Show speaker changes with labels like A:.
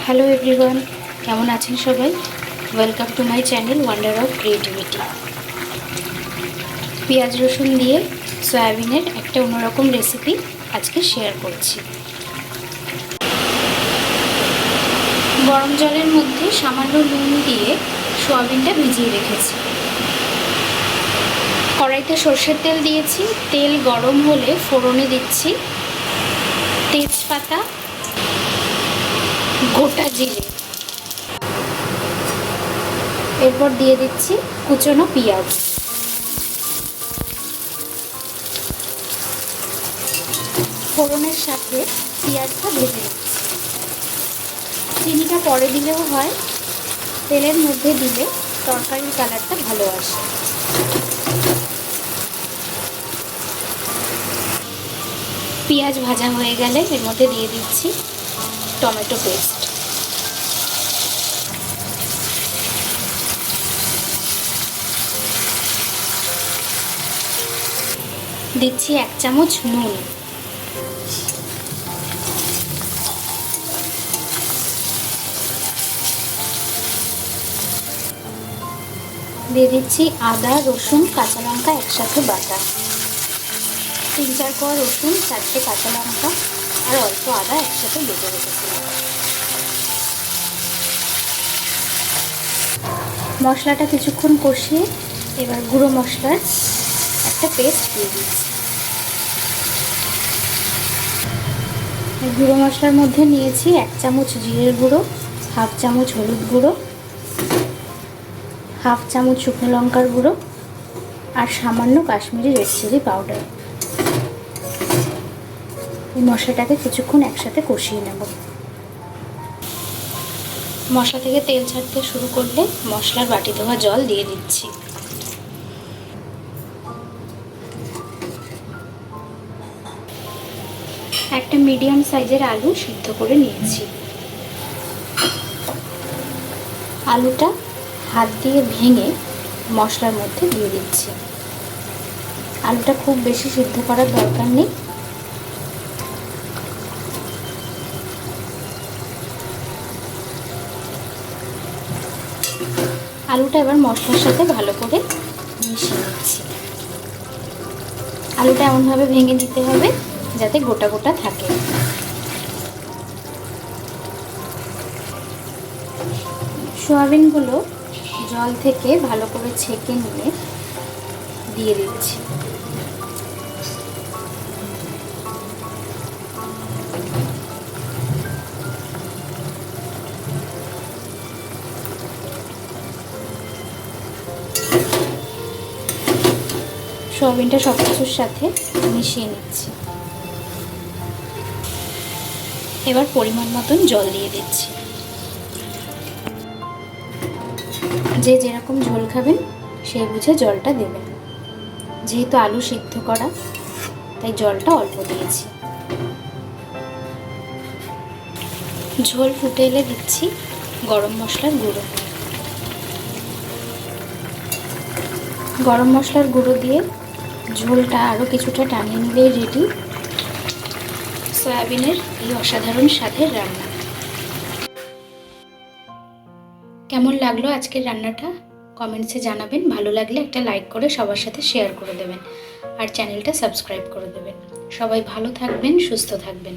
A: Hello everyone, কেমন আছেন সবাই? Welcome to my channel wonder of creativity. পেঁয়াজ রসুন দিয়ে সয়াবিনের একটা অন্যরকম রেসিপি আজকে শেয়ার করছি। গরম জলের মধ্যে সামান্য নুন দিয়ে সয়াবিনটা ভিজিয়ে রেখেছি। কড়াইতে সর্ষের তেল দিয়েছি। তেল গরম হলে ফোড়নে দিচ্ছি তেজপাতা, গোটা জিরে, এরপর দিয়ে দিচ্ছি কুচনো পেঁয়াজ। ফোড়নের সাথে পেঁয়াজটা ভেজে নিচ্ছি। চিনিটা পরে দিলেও হয়, তেলের মধ্যে দিলে তরকারির কালারটা ভালো আসে। পেঁয়াজ ভাজা হয়ে গেলে এর মধ্যে দিয়ে দিচ্ছি টমেটো পেস্ট। দিচ্ছি 1 চামচ নুন। দিয়ে দিচ্ছি আদা, রসুন, কাঁচা লঙ্কা একসাথে বাটা। 3-4 কোয়া রসুন, 4টে কাঁচা লঙ্কা আর অল্প আদা একসাথে বেটে রেখেছিলাম। মশলাটা কিছুক্ষণ কষিয়ে এবার গুঁড়ো মশলার একটা পেস্ট দিয়ে দিচ্ছি। গুঁড়ো মশলার মধ্যে নিয়েছি 1 চামচ জিরের গুঁড়ো, 1/2 চামচ হলুদ গুঁড়ো, 1/2 চামচ শুকনো লঙ্কার গুঁড়ো আর সামান্য কাশ্মীরি রেড চিলি পাউডার। এই মশলাটাকে কিছুক্ষণ একসাথে কষিয়ে নেব। মশলা থেকে তেল ছাড়তে শুরু করলে মশলার বাটি ধোয়া জল দিয়ে দিচ্ছি। একটা মিডিয়াম সাইজের আলু সিদ্ধ করে নিয়েছি। আলুটা হাত দিয়ে ভেঙে মশলার মধ্যে দিয়ে দিচ্ছি। আলুটা খুব বেশি সিদ্ধ করার দরকার নেই। আলুটা এবার মশলার সাথে ভালো করে মিশিয়ে নিচ্ছি। আলুটা এমনভাবে ভেঙে দিতে হবে যাতে গোটা গোটা থাকে। সয়াবিনগুলো জল থেকে ভালো করে ছেঁকে নিয়ে দিয়ে দিচ্ছি। সয়াবিনটা সব কিছুর সাথে মিশিয়ে নিচ্ছি। এবার পরিমাণ মতন জল দিয়ে দিচ্ছি। যে যেরকম ঝোল খাবেন সেই বুঝে জলটা দেবেন। যেহেতু আলু সিদ্ধ করা তাই জলটা অল্প দিয়েছি। ঝোল ফুটে এলে দিচ্ছি গরম মশলার গুঁড়ো। গরম মশলার গুঁড়ো দিয়ে ঝোলটা আরও কিছুটা টানিয়ে নিলেই রেডি সয়াবিনের এই অসাধারণ স্বাদের রান্না। কেমন লাগলো আজকের রান্নাটা কমেন্টসে জানাবেন। ভালো লাগলে একটা লাইক করে সবার সাথে শেয়ার করে দেবেন আর চ্যানেলটা সাবস্ক্রাইব করে দেবেন। সবাই ভালো থাকবেন, সুস্থ থাকবেন।